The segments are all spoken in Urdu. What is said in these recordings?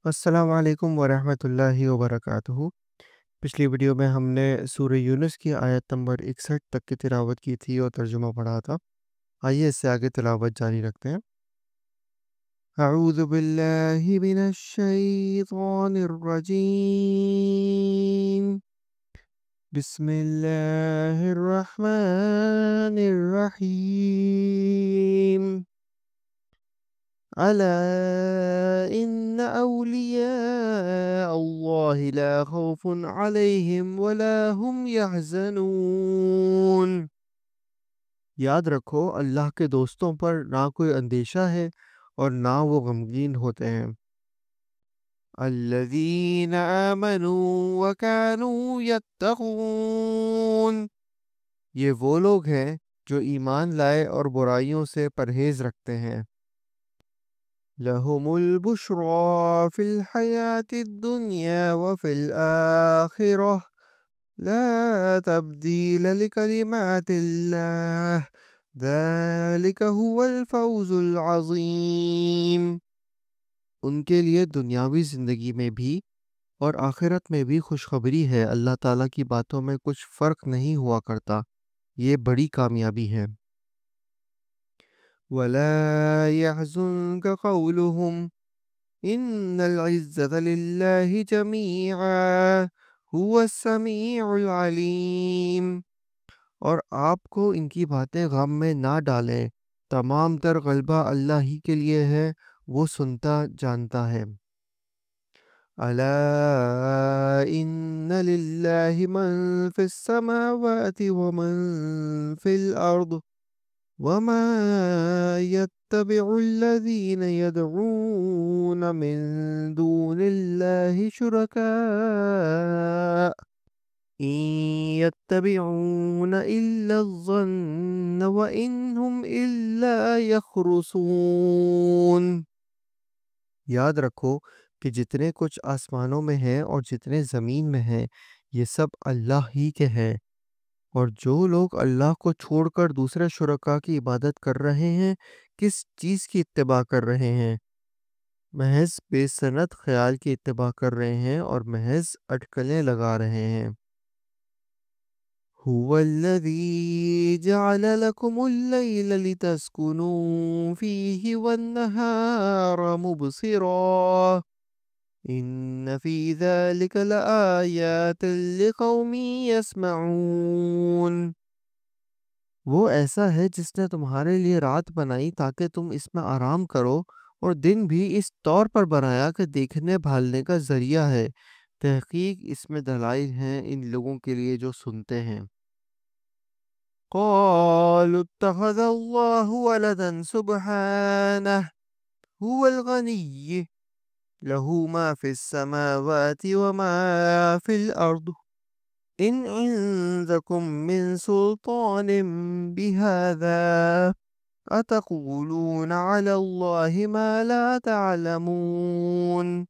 السلام علیکم ورحمۃ اللہ وبرکاتہ۔ پچھلی ویڈیو میں ہم نے سورہ یونس کی آیت نمبر 61 تک کی تلاوت کی تھی اور ترجمہ پڑھا تھا۔ آئیے اس سے آگے تلاوت جاری رکھتے ہیں۔ اعوذ باللہ من الشیطان الرجیم، بسم اللہ الرحمن الرحیم۔ ألا إن أولياء الله لا خوف عليهم ولا هم يحزنون۔ یاد رکھو اللہ کے دوستوں پر نہ کوئی اندیشہ ہے اور نہ وہ غمگین ہوتے ہیں۔ الذين آمنوا وكانوا يتقون، یہ وہ لوگ ہیں جو ایمان لائے اور برائیوں سے پرہیز رکھتے ہیں۔ لَهُمُ الْبُشْرَى فِي الْحَيَاةِ الدُّنْيَا وَفِي الْآخِرَةِ لَا تَبْدِيلَ لِكَلِمَاتِ اللَّهِ ذَلِكَ هُوَ الْفَوْزُ الْعَظِيمُ۔ ان کے لیے دنیاوی زندگی میں بھی اور آخرت میں بھی خوشخبری ہے، اللہ تعالیٰ کی باتوں میں کچھ فرق نہیں ہوا کرتا، یہ بڑی کامیابی ہے۔ وَلَا يَحْزُنْكَ قَوْلُهُمْ إِنَّ الْعِزَّةَ لِلَّهِ جَمِيعًا هُوَ السَّمِيعُ الْعَلِيمُ، اور آپ کو ان کی باتیں غم میں نہ ڈالیں، تمام تر غلبہ اللہ ہی کے لیے ہے، وہ سنتا جانتا ہے۔ أَلَا إِنَّ لِلَّهِ مَن فِي السَّمَاوَاتِ وَمَن فِي الْأَرْضِ وَمَا يَتَّبِعُ الَّذِينَ يَدْعُونَ مِن دُونِ اللَّهِ شُرَكَاءَ إِن يَتَّبِعُونَ إِلَّا الظَّنَّ وَإِنْ هُمْ إِلَّا يَخْرُصُونَ۔ یاد رکھو کہ جتنے کچھ آسمانوں میں ہیں اور جتنے زمین میں ہیں، یہ سب اللہ ہی کے ہیں، اور جو لوگ اللہ کو چھوڑ کر دوسرے شرکاء کی عبادت کر رہے ہیں، کس چیز کی اتباع کر رہے ہیں؟ محض بے سند خیال کی اتباع کر رہے ہیں اور محض اٹکلیں لگا رہے ہیں۔ هُوَ الَّذِي جَعَلَ لَكُمُ اللَّيْلَ لِتَسْكُنُوا فِيهِ وَالنَّهَارَ مُبْصِرًا إِنَّ فِي ذَلِكَ لَآيَاتٍ لِقَوْمٍ يَسْمَعُونَ۔ وہ ایسا ہے جس نے تمہارے لیے رات بنائی تاکہ تم اس میں آرام کرو، اور دن بھی اس طور پر بنایا کہ دیکھنے بھالنے کا ذریعہ ہے، تحقیق اس میں دلائل ہیں ان لوگوں کے لیے جو سنتے ہیں۔ قالوا اتخذ اللہ ولدا سبحانہ هو الغنی له ما في السماوات وما في الأرض إن عندكم من سلطان بهذا أتقولون على الله ما لا تعلمون۔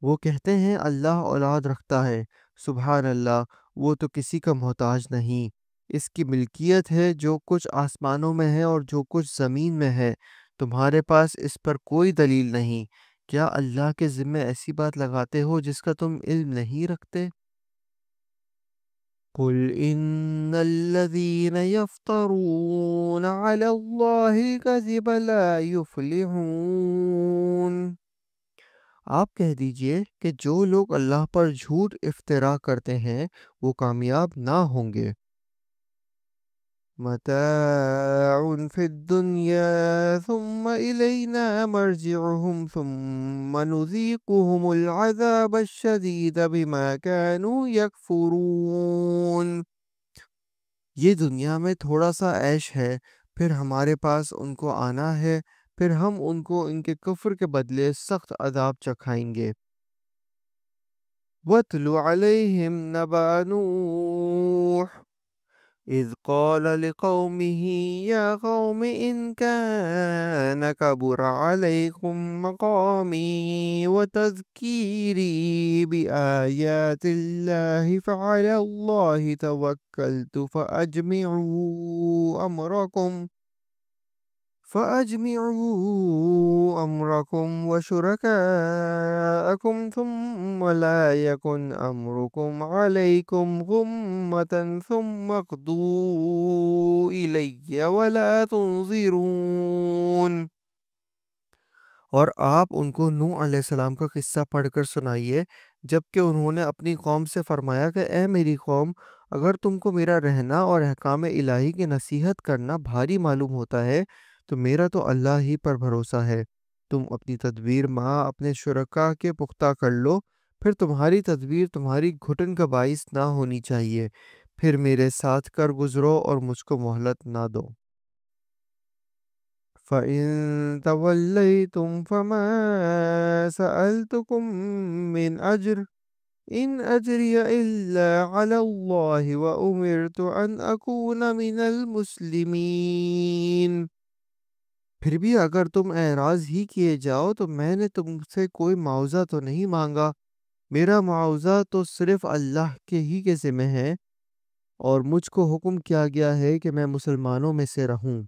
وہ کہتے ہیں اللہ اولاد رکھتا ہے، سبحان اللہ، وہ تو کسی کا محتاج نہیں، اس کی ملکیت ہے جو کچھ آسمانوں میں ہے اور جو کچھ زمین میں ہے، تمہارے پاس اس پر کوئی دلیل نہیں، کیا اللہ کے ذمہ ایسی بات لگاتے ہو جس کا تم علم نہیں رکھتے؟ قُلْ إِنَّ الَّذِينَ يَفْتَرُونَ عَلَى اللَّهِ الْكَذِبَ لَا يُفْلِحُونَ۔ آپ کہہ دیجئے کہ جو لوگ اللہ پر جھوٹ افترا کرتے ہیں وہ کامیاب نہ ہوں گے۔ متاع فی الدنیا ثم الینا مرجعهم ثم نذیقهم العذاب الشدید بما كانوا یکفرون۔ یہ دنیا میں تھوڑا سا عیش ہے، پھر ہمارے پاس ان کو آنا ہے، پھر ہم ان کو ان کے کفر کے بدلے سخت عذاب چکھائیں گے۔ وَاتْلُ عَلَيْهِمْ نَبَأَ نُوحٍ إِذْ قَالَ لِقَوْمِهِ يَا قَوْمِ إِنْ كَانَ كَبُرَ عَلَيْكُمْ مَقَامِي وَتَذْكِيرِي بِآيَاتِ اللَّهِ فَعَلَى اللَّهِ تَوَكَّلْتُ فَأَجْمِعُوا أَمْرَكُمْ وَشُرَكَاءَكُمْ ثُمَّ لَا يَكُنْ أَمْرُكُمْ عَلَيْكُمْ غُمَّةً ثُمَّ اقْضُوا إِلَيَّ وَلَا تُنظِرُونَ۔ اور آپ ان کو نوح علیہ السلام کا قصہ پڑھ کر سنائیے، جبکہ انہوں نے اپنی قوم سے فرمایا کہ اے میری قوم، اگر تم کو میرا رہنا اور احکام الہی کی نصیحت کرنا بھاری معلوم ہوتا ہے تو میرا تو اللہ ہی پر بھروسہ ہے۔ تم اپنی تدبیر اپنے شرکا کے پختہ کر لو، پھر تمہاری تدبیر تمہاری گھٹن کا باعث نہ ہونی چاہیے، پھر میرے ساتھ کر گزرو اور مجھ کو مہلت نہ دو۔ فَإِن تَوَلَّيْتُمْ فَمَا سَأَلْتُكُم مِّنْ أَجْرٍ إِنْ أَجْرِيَ إِلَّا عَلَى اللَّهِ وَأُمِرْتُ أَنْ أَكُونَ مِنَ الْمُسْلِمِينَ۔ پھر بھی اگر تم اعراض ہی کیے جاؤ تو میں نے تم سے کوئی معاوضہ تو نہیں مانگا، میرا معاوضہ تو صرف اللہ کے ہی کے ذمہ ہے، اور مجھ کو حکم کیا گیا ہے کہ میں مسلمانوں میں سے رہوں۔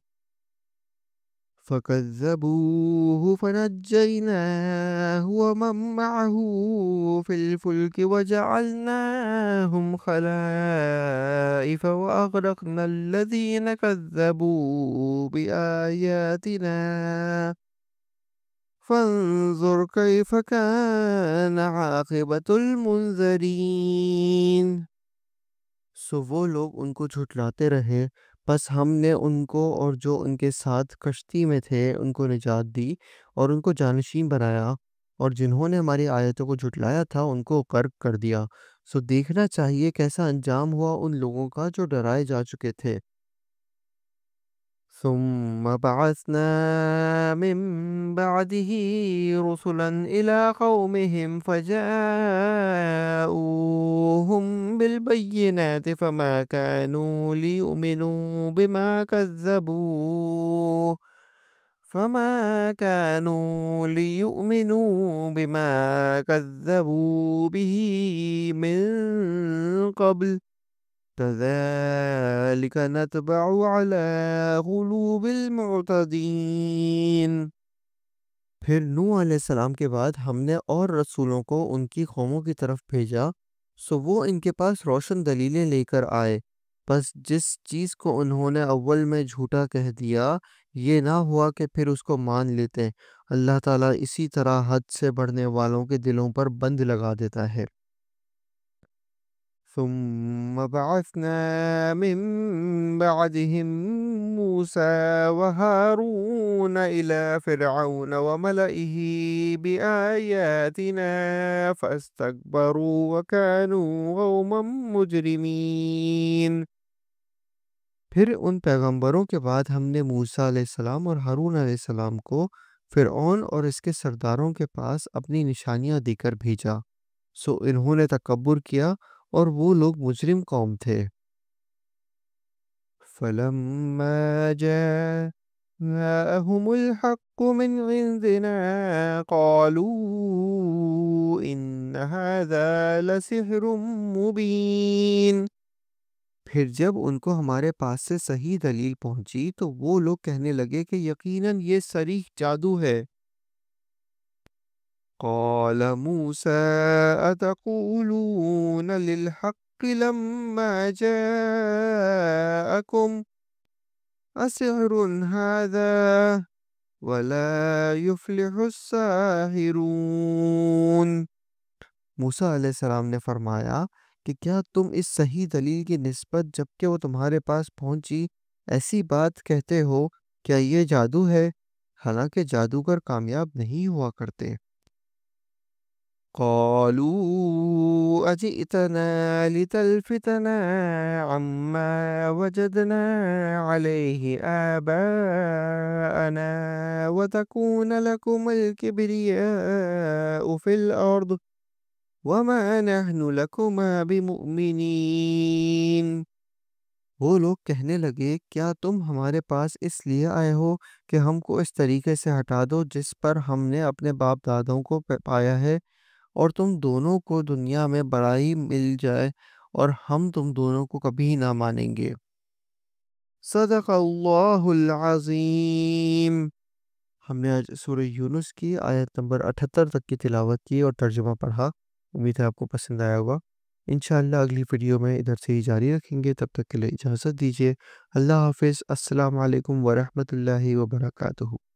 فَكَذَّبُوهُ فَنَجَّيْنَاهُ وَمَن مَّعَهُ فِي الْفُلْكِ وَجَعَلْنَاهُمْ خَلَائِفَ وَأَغْرَقْنَا الَّذِينَ كَذَّبُوا بِآيَاتِنَا فَانظُرْ كَيْفَ كَانَ عَاقِبَةُ الْمُنذَرِينَ۔ سو وہ لوگ ان کو جھٹلاتے رہے، بس ہم نے ان کو اور جو ان کے ساتھ کشتی میں تھے ان کو نجات دی اور ان کو جانشین بنایا، اور جنہوں نے ہماری آیتوں کو جھٹلایا تھا ان کو غرق کر دیا۔ سو دیکھنا چاہیے کیسا انجام ہوا ان لوگوں کا جو ڈرائے جا چکے تھے۔ ثم بعثنا من بعده رسلا إلى قومهم فجاءوهم بالبينات فما كانوا ليؤمنوا بما كذبوا به من قبل كذلك نتبع على قلوب المعتدين۔ پھر نوح علیہ السلام کے بعد ہم نے اور رسولوں کو ان کی قوموں کی طرف بھیجا، سو وہ ان کے پاس روشن دلیلیں لے کر آئے، بس جس چیز کو انہوں نے اول میں جھوٹا کہہ دیا یہ نہ ہوا کہ پھر اس کو مان لیتے۔ اللہ تعالیٰ اسی طرح حد سے بڑھنے والوں کے دلوں پر بند لگا دیتا ہے۔ ثم بعثنا من بعدهم موسى وهارون إلى فرعون وملئه بآياتنا فاستكبروا وكانوا قوما مجرمين۔ پھر ان پیغمبروں کے بعد ہم نے موسیٰ علیہ السلام اور ہارون علیہ السلام کو فرعون اور اس کے سرداروں کے پاس اپنی نشانیاں دے کر بھیجا، سو انہوں نے تکبر کیا اور وہ لوگ مجرم قوم تھے۔ فَلَمَّا جَاءَهُمُ الْحَقُّ مِنْ عِنْدِنَا قَالُوا إِنَّ هَذَا لَسِحْرٌ مُبِينٌ۔ پھر جب ان کو ہمارے پاس سے صحیح دلیل پہنچی تو وہ لوگ کہنے لگے کہ یقیناً یہ صریح جادو ہے۔ قال موسى أتقولون للحق لما جاءكم أسحر هذا ولا يفلح الساحرون۔ موسیٰ علیہ السلام نے فرمایا کہ کیا تم اس صحیح دلیل کی نسبت جبکہ وہ تمہارے پاس پہنچی ایسی بات کہتے ہو؟ کیا یہ جادو ہے؟ حالانکہ جادوگر کامیاب نہیں ہوا کرتے۔ قالوا أجئتنا لتلفتنا عما وجدنا عليه آباءنا وتكون لكم الكبرياء في الأرض وما نحن لكما بمؤمنين۔ وہ لوگ کہنے لگے کیا تم ہمارے پاس اس لیے آئے ہو کہ ہم کو اس طریقے سے ہٹا دو جس پر ہم نے اپنے باپ دادوں کو پایا ہے، اور تم دونوں کو دنیا میں بڑائی مل جائے اور ہم تم دونوں کو کبھی نہ مانیں گے۔ صدق اللہ العظیم۔ ہم نے آج سورہ یونس کی آیت نمبر 78 تک کی تلاوت کی اور ترجمہ پڑھا۔ امید ہے آپ کو پسند آیا ہوگا۔ انشاءاللہ اگلی ویڈیو میں ادھر سے ہی جاری رکھیں گے، تب تک کے لیے اجازت دیجیے۔ اللہ حافظ۔ السلام علیکم ورحمۃ اللہ وبرکاتہ۔